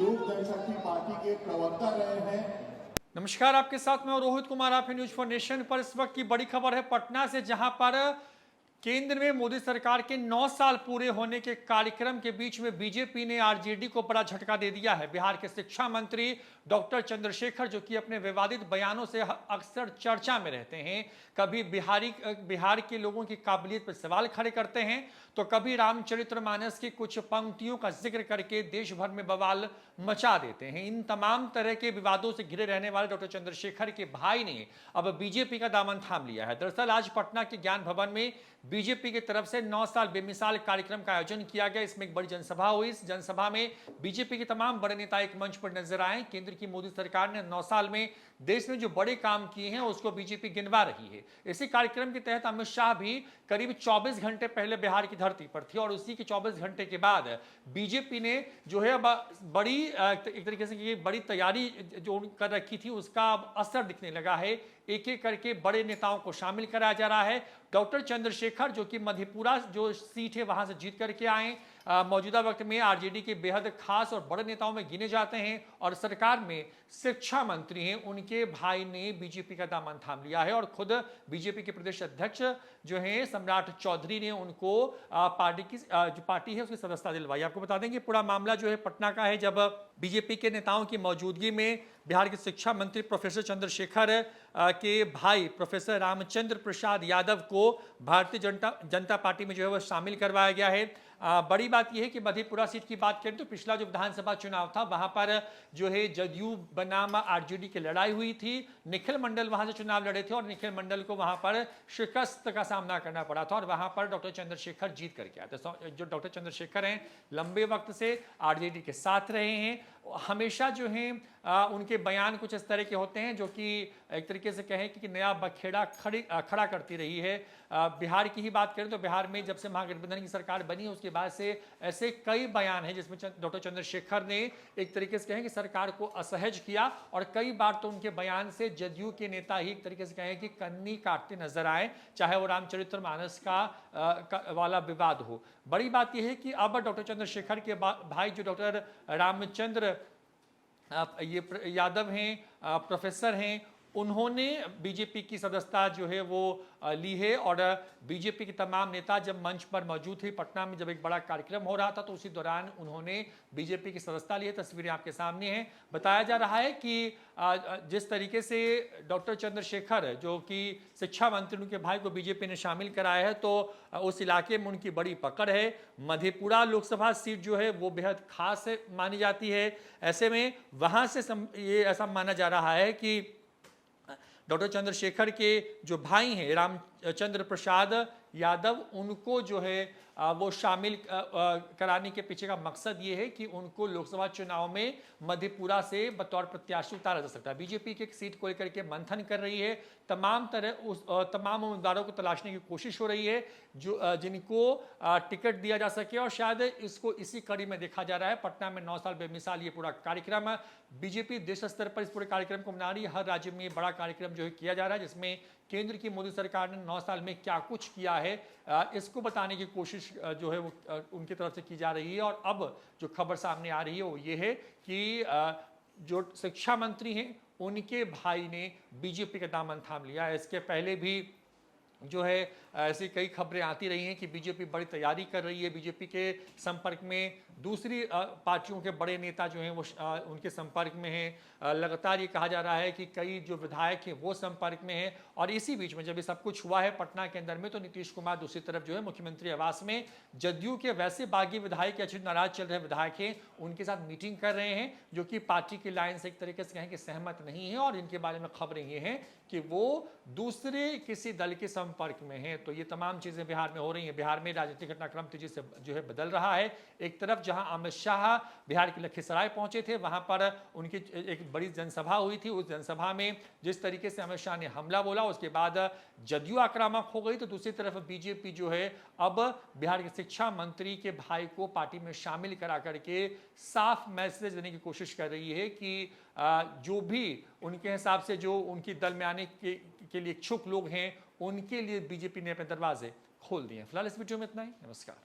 लोक जनशक्ति पार्टी के प्रवक्ता रहे हैं। नमस्कार, आपके साथ मैं रोहित कुमार। आप न्यूज फॉर नेशन पर इस वक्त की बड़ी खबर है पटना से, जहां पर केंद्र में मोदी सरकार के 9 साल पूरे होने के कार्यक्रम के बीच में बीजेपी ने आरजेडी को बड़ा झटका दे दिया है। बिहार के शिक्षा मंत्री डॉक्टर चंद्रशेखर, जो कि अपने विवादित बयानों से अक्सर चर्चा में रहते हैं, कभी बिहार के लोगों की काबिलियत पर सवाल खड़े करते हैं, तो कभी रामचरितमानस की कुछ पंक्तियों का जिक्र करके देश भर में बवाल मचा देते हैं। इन तमाम तरह के विवादों से घिरे रहने वाले डॉक्टर चंद्रशेखर के भाई ने अब बीजेपी का दामन थाम लिया है। दरअसल आज पटना के ज्ञान भवन में बीजेपी की तरफ से 9 साल बेमिसाल कार्यक्रम का आयोजन किया गया। इसमें एक बड़ी जनसभा हुई। इस जनसभा में बीजेपी के तमाम बड़े नेता एक मंच पर नजर आए। केंद्र की मोदी सरकार ने 9 साल में देश में जो बड़े काम किए हैं उसको बीजेपी गिनवा रही है। इसी कार्यक्रम के तहत अमित शाह भी करीब 24 घंटे पहले बिहार की धरती पर थे और उसी के 24 घंटे के बाद बीजेपी ने जो है बड़ी एक तरीके से ये बड़ी तैयारी जो कर रखी थी उसका अब असर दिखने लगा है। एक एक करके बड़े नेताओं को शामिल कराया जा रहा है। डॉक्टर चंद्रशेखर, जो कि मधेपुरा जो सीट है वहां से जीत करके आए, मौजूदा वक्त में आरजेडी के बेहद खास और बड़े नेताओं में गिने जाते हैं और सरकार में शिक्षा मंत्री हैं। उनके भाई ने बीजेपी का दामन थाम लिया है और खुद बीजेपी के प्रदेश अध्यक्ष जो हैं सम्राट चौधरी ने उनको पार्टी की जो पार्टी है उसकी सदस्यता दिलवाई। आपको बता दें कि पूरा मामला जो है पटना का है, जब बीजेपी के नेताओं की मौजूदगी में बिहार के शिक्षा मंत्री प्रोफेसर चंद्रशेखर के भाई प्रोफेसर रामचंद्र प्रसाद यादव को भारतीय जनता पार्टी में जो है वो शामिल करवाया गया है। बड़ी बात यह है कि मधेपुरा सीट की बात करें तो पिछला जो विधानसभा चुनाव था वहां पर जो है जदयू बनाम आरजेडी की लड़ाई हुई थी। निखिल मंडल वहां से चुनाव लड़े थे और निखिल मंडल को वहां पर शिकस्त का सामना करना पड़ा था और वहां पर डॉक्टर चंद्रशेखर जीत करके आए थे। जो डॉक्टर चंद्रशेखर हैं लंबे वक्त से आरजेडी के साथ रहे हैं। हमेशा जो है उनके बयान कुछ इस तरह के होते हैं जो कि एक तरीके से कहें कि नया बखेड़ा खड़ा करती रही है। बिहार की ही बात करें तो बिहार में जब से महागठबंधन की सरकार बनी है उसके बाद से ऐसे कई बयान हैं जिसमें डॉक्टर चंद्रशेखर ने एक तरीके से कहें कि सरकार को असहज किया और कई बार तो उनके बयान से जदयू के नेता ही एक तरीके से कहें कि कन्नी काटते नजर आए, चाहे वो रामचरितमानस का वाला विवाद हो। बड़ी बात यह है कि अब डॉक्टर चंद्रशेखर के भाई जो डॉक्टर रामचंद्र ये यादव हैं, प्रोफेसर हैं, उन्होंने बीजेपी की सदस्यता जो है वो ली है और बीजेपी के तमाम नेता जब मंच पर मौजूद थे, पटना में जब एक बड़ा कार्यक्रम हो रहा था तो उसी दौरान उन्होंने बीजेपी की सदस्यता ली है। तस्वीरें आपके सामने हैं। बताया जा रहा है कि जिस तरीके से डॉक्टर चंद्रशेखर जो कि शिक्षा मंत्री उनके भाई को बीजेपी ने शामिल कराया है तो उस इलाके में उनकी बड़ी पकड़ है। मधेपुरा लोकसभा सीट जो है वो बेहद खास मानी जाती है। ऐसे में वहां से ये ऐसा माना जा रहा है कि डॉक्टर चंद्रशेखर के जो भाई हैं रामचंद्र प्रसाद यादव, उनको जो है वो शामिल कराने के पीछे का मकसद ये है कि उनको लोकसभा चुनाव में मधेपुरा से बतौर प्रत्याशी उतारा जा सकता है। बीजेपी की एक सीट को लेकर के मंथन कर रही है। तमाम उम्मीदवारों को तलाशने की कोशिश हो रही है जो जिनको टिकट दिया जा सके और शायद इसको इसी कड़ी में देखा जा रहा है। पटना में 9 साल बेमिसाल ये पूरा कार्यक्रम बीजेपी देश स्तर पर इस पूरे कार्यक्रम को मना रही है। हर राज्य में बड़ा कार्यक्रम जो है किया जा रहा है जिसमें केंद्र की मोदी सरकार ने 9 साल में क्या कुछ किया है इसको बताने की कोशिश जो है वो उनकी तरफ से की जा रही है। और अब जो खबर सामने आ रही है वो ये है कि जो शिक्षा मंत्री हैं उनके भाई ने बीजेपी का दामन थाम लिया है। इसके पहले भी जो है ऐसी कई खबरें आती रही हैं कि बीजेपी बड़ी तैयारी कर रही है। बीजेपी के संपर्क में दूसरी पार्टियों के बड़े नेता जो हैं वो उनके संपर्क में हैं। लगातार ये कहा जा रहा है कि कई जो विधायक हैं वो संपर्क में हैं। और इसी बीच में जब ये सब कुछ हुआ है पटना के अंदर में तो नीतीश कुमार दूसरी तरफ जो है मुख्यमंत्री आवास में जदयू के वैसे बागी विधायक अच्छे नाराज चल रहे विधायक हैं उनके साथ मीटिंग कर रहे हैं जो कि पार्टी की लाइन से एक तरीके से कहें कि सहमत नहीं है और इनके बारे में खबरें ये हैं कि वो दूसरे किसी दल के संपर्क में हैं। तो ये तमाम चीजें बिहार में हो रही हैं। बिहार में राजनीतिक घटनाक्रम तेजी से जो है बदल रहा है। एक तरफ जहां अमित शाह बिहार के लखीसराय पहुंचे थे वहां पर उनकी एक बड़ी जनसभा हुई थी। उस जनसभा में जिस तरीके से अमित शाह ने हमला बोला उसके बाद जदयू आक्रामक हो गई तो दूसरी तरफ बीजेपी जो है अब बिहार के शिक्षा मंत्री के भाई को पार्टी में शामिल करा करके साफ मैसेज देने की कोशिश कर रही है कि जो भी उनके हिसाब से जो उनकी दल में आने के लिए इच्छुक लोग हैं उनके लिए बीजेपी ने अपने दरवाजे खोल दिए। फिलहाल इस वीडियो में इतना ही। नमस्कार।